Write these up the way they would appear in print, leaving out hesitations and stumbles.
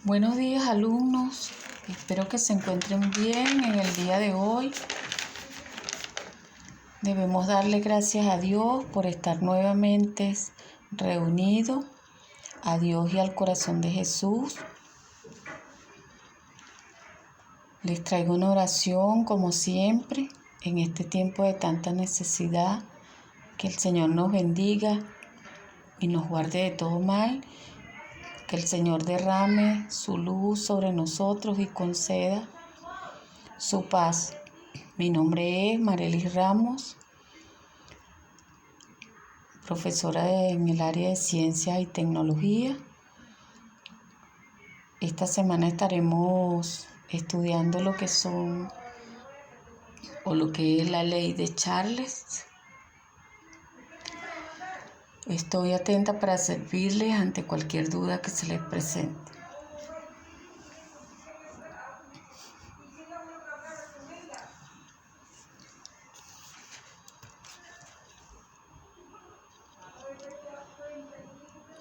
Buenos días, alumnos. Espero que se encuentren bien en el día de hoy. Debemos darle gracias a Dios por estar nuevamente reunidos, a Dios y al corazón de Jesús. Les traigo una oración como siempre en este tiempo de tanta necesidad. Que el Señor nos bendiga y nos guarde de todo mal. Que el Señor derrame su luz sobre nosotros y conceda su paz. Mi nombre es Marelis Ramos, profesora en el área de Ciencia y Tecnología. Esta semana estaremos estudiando lo que es la ley de Charles. Estoy atenta para servirles ante cualquier duda que se les presente.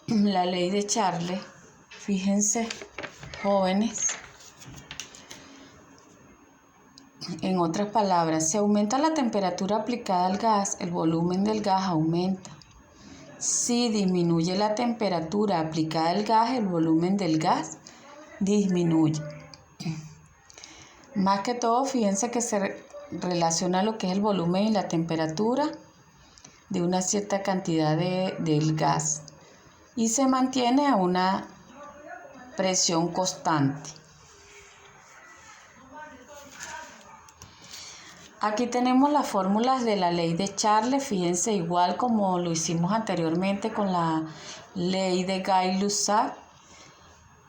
La ley de Charles, fíjense, jóvenes. En otras palabras, si aumenta la temperatura aplicada al gas, el volumen del gas aumenta. Si disminuye la temperatura aplicada al gas, el volumen del gas disminuye. Más que todo, fíjense que se relaciona lo que es el volumen y la temperatura de una cierta cantidad del gas y se mantiene a una presión constante. Aquí tenemos las fórmulas de la ley de Charles, fíjense, igual como lo hicimos anteriormente con la ley de Gay-Lussac.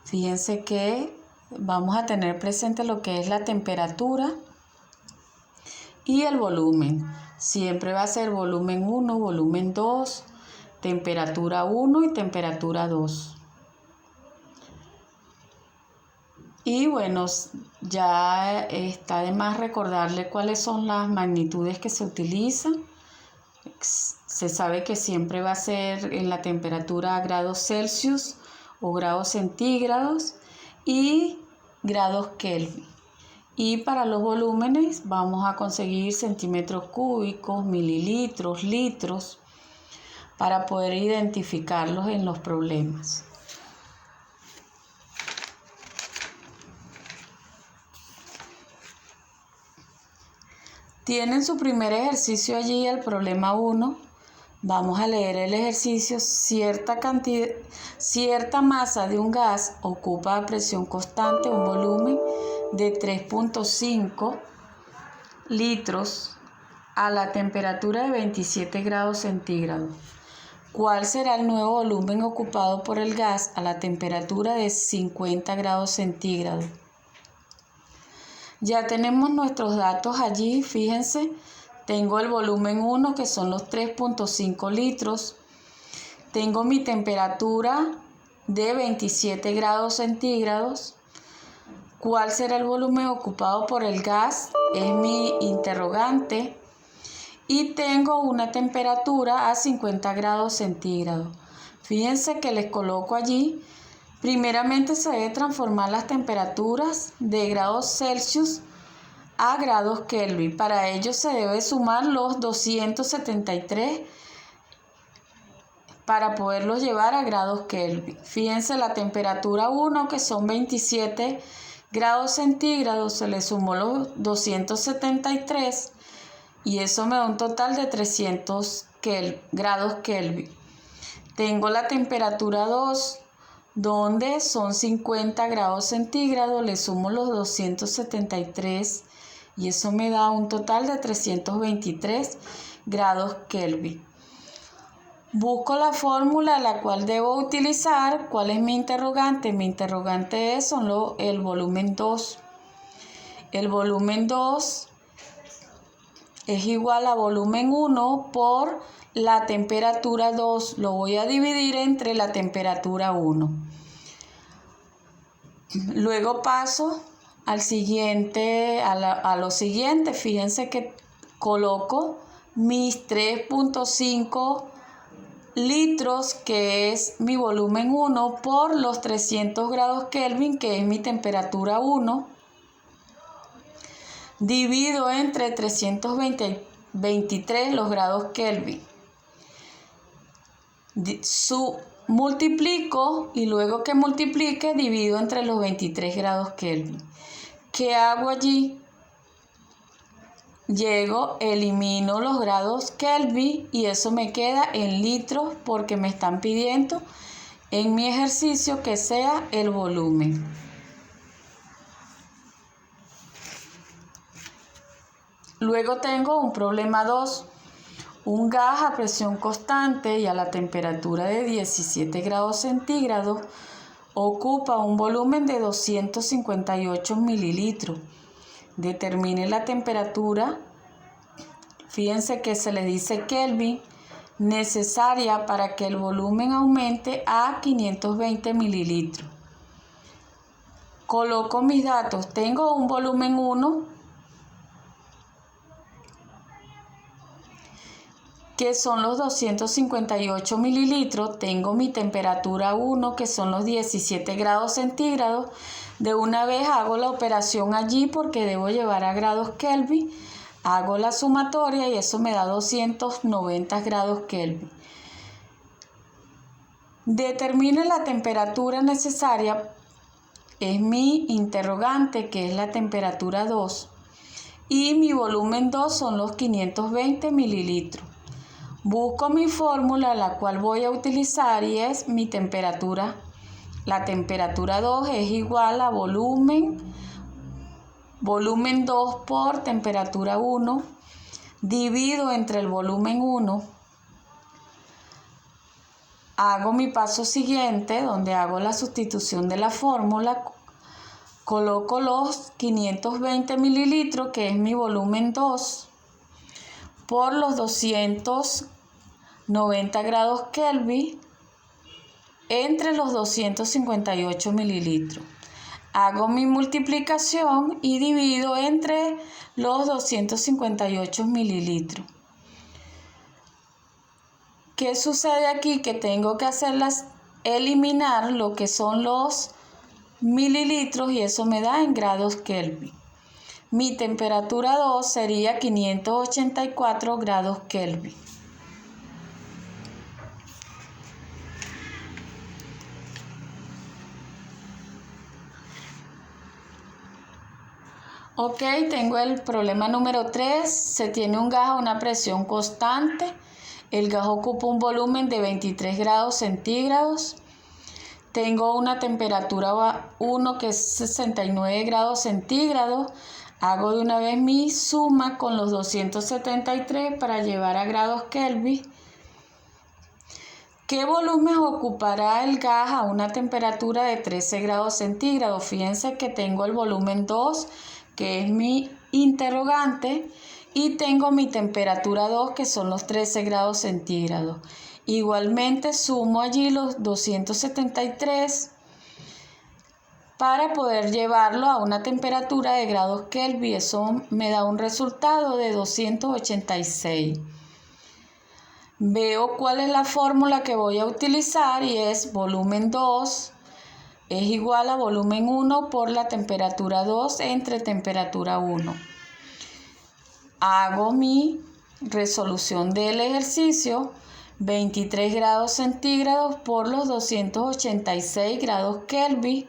Fíjense que vamos a tener presente lo que es la temperatura y el volumen. Siempre va a ser volumen 1, volumen 2, temperatura 1 y temperatura 2. Y bueno, ya está de más recordarle cuáles son las magnitudes que se utilizan. Se sabe que siempre va a ser en la temperatura grados Celsius o grados centígrados y grados Kelvin. Y para los volúmenes vamos a conseguir centímetros cúbicos, mililitros, litros, para poder identificarlos en los problemas. Tienen su primer ejercicio allí, el problema 1. Vamos a leer el ejercicio. Cierta masa de un gas ocupa a presión constante un volumen de 3.5 litros a la temperatura de 27 grados centígrados. ¿Cuál será el nuevo volumen ocupado por el gas a la temperatura de 50 grados centígrados? Ya tenemos nuestros datos allí, fíjense. Tengo el volumen 1, que son los 3.5 litros. Tengo mi temperatura de 27 grados centígrados. ¿Cuál será el volumen ocupado por el gas? Es mi interrogante. Y tengo una temperatura a 50 grados centígrados. Fíjense que les coloco allí. Primeramente se debe transformar las temperaturas de grados Celsius a grados Kelvin. Para ello se debe sumar los 273 para poderlos llevar a grados Kelvin. Fíjense, la temperatura 1, que son 27 grados centígrados, se le sumó los 273 y eso me da un total de 300 grados Kelvin. Tengo la temperatura 2, donde son 50 grados centígrados, le sumo los 273 y eso me da un total de 323 grados Kelvin. Busco la fórmula la cual debo utilizar. ¿Cuál es mi interrogante? Mi interrogante es el volumen 2. El volumen 2 es igual a volumen 1 por la temperatura 2. Lo voy a dividir entre la temperatura 1. Luego paso a lo siguiente. Fíjense que coloco mis 3.5 litros, que es mi volumen 1, por los 300 grados Kelvin, que es mi temperatura 1, divido entre 323 los grados Kelvin. Multiplico y luego que multiplique divido entre los 23 grados Kelvin. ¿Qué hago allí? Llego, elimino los grados Kelvin y eso me queda en litros porque me están pidiendo en mi ejercicio que sea el volumen. Luego tengo un problema 2. Un gas a presión constante y a la temperatura de 17 grados centígrados ocupa un volumen de 258 mililitros. Determine la temperatura, fíjense que se le dice Kelvin, necesaria para que el volumen aumente a 520 mililitros. Coloco mis datos. Tengo un volumen 1, que son los 258 mililitros. Tengo mi temperatura 1, que son los 17 grados centígrados. De una vez hago la operación allí porque debo llevar a grados Kelvin. Hago la sumatoria y eso me da 290 grados Kelvin. Determine la temperatura necesaria. Es mi interrogante, que es la temperatura 2. Y mi volumen 2 son los 520 mililitros. Busco mi fórmula, la cual voy a utilizar, y es mi temperatura. La temperatura 2 es igual a volumen 2 por temperatura 1, divido entre el volumen 1. Hago mi paso siguiente, donde hago la sustitución de la fórmula. Coloco los 520 mililitros, que es mi volumen 2, por los 290 grados Kelvin entre los 258 mililitros. Hago mi multiplicación y divido entre los 258 mililitros. ¿Qué sucede aquí? Que tengo que eliminar lo que son los mililitros y eso me da en grados Kelvin. Mi temperatura 2 sería 584 grados Kelvin. Ok, tengo el problema número 3. Se tiene un gas a una presión constante. El gas ocupa un volumen de 23 grados centígrados. Tengo una temperatura 1 que es 69 grados centígrados. Hago de una vez mi suma con los 273 para llevar a grados Kelvin. ¿Qué volumen ocupará el gas a una temperatura de 13 grados centígrados? Fíjense que tengo el volumen 2, que es mi interrogante, y tengo mi temperatura 2, que son los 13 grados centígrados. Igualmente sumo allí los 273 para poder llevarlo a una temperatura de grados Kelvin. Eso me da un resultado de 286. Veo cuál es la fórmula que voy a utilizar y es volumen 2 es igual a volumen 1 por la temperatura 2 entre temperatura 1. Hago mi resolución del ejercicio. 23 grados centígrados por los 286 grados Kelvin.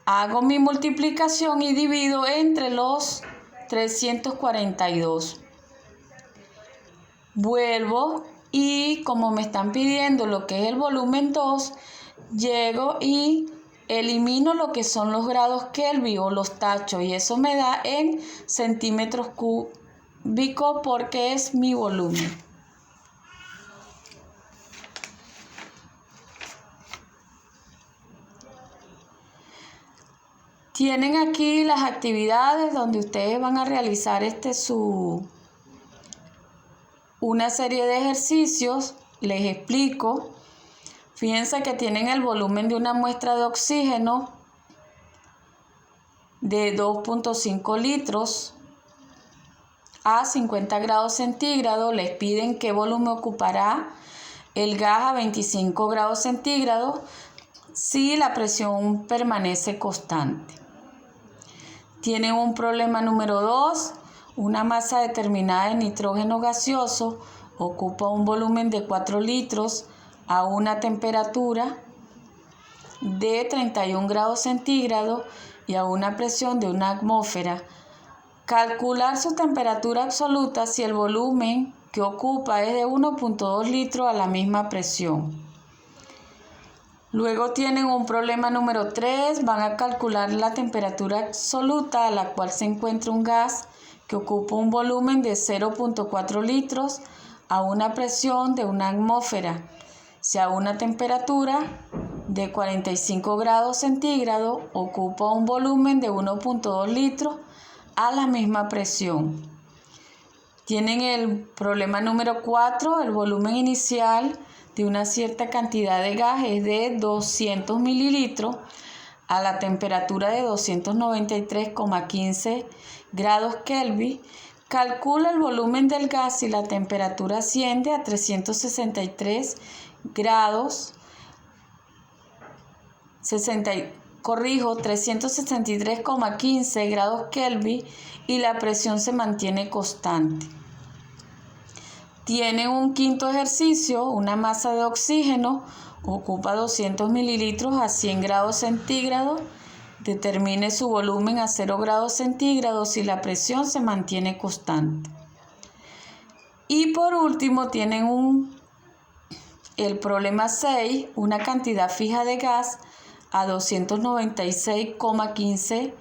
Hago mi multiplicación y divido entre los 342. Vuelvo y como me están pidiendo lo que es el volumen 2, llego y elimino lo que son los grados Kelvin o los tachos y eso me da en centímetros cúbicos porque es mi volumen. Tienen aquí las actividades donde ustedes van a realizar una serie de ejercicios. Les explico. Fíjense que tienen el volumen de una muestra de oxígeno de 2.5 litros a 50 grados centígrados. Les piden qué volumen ocupará el gas a 25 grados centígrados si la presión permanece constante. Tienen un problema número 2. Una masa determinada de nitrógeno gaseoso ocupa un volumen de 4 litros a una temperatura de 31 grados centígrados y a una presión de una atmósfera. Calcular su temperatura absoluta si el volumen que ocupa es de 1.2 litros a la misma presión. Luego tienen un problema número 3. Van a calcular la temperatura absoluta a la cual se encuentra un gas que ocupa un volumen de 0.4 litros a una presión de una atmósfera, si a una temperatura de 45 grados centígrados ocupa un volumen de 1.2 litros a la misma presión. Tienen el problema número 4. El volumen inicial de una cierta cantidad de gas es de 200 mililitros a la temperatura de 293,15 grados Kelvin. Calcula el volumen del gas si la temperatura asciende a 363 grados 363,15 grados Kelvin y la presión se mantiene constante. Tiene un quinto ejercicio. Una masa de oxígeno ocupa 200 mililitros a 100 grados centígrados. Determine su volumen a 0 grados centígrados si la presión se mantiene constante. Y por último tienen el problema 6. Una cantidad fija de gas a 296,15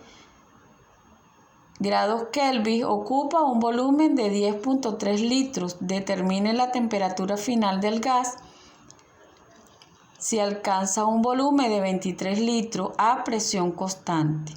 grados Kelvin ocupa un volumen de 10.3 litros. Determine la temperatura final del gas si alcanza un volumen de 23 litros a presión constante.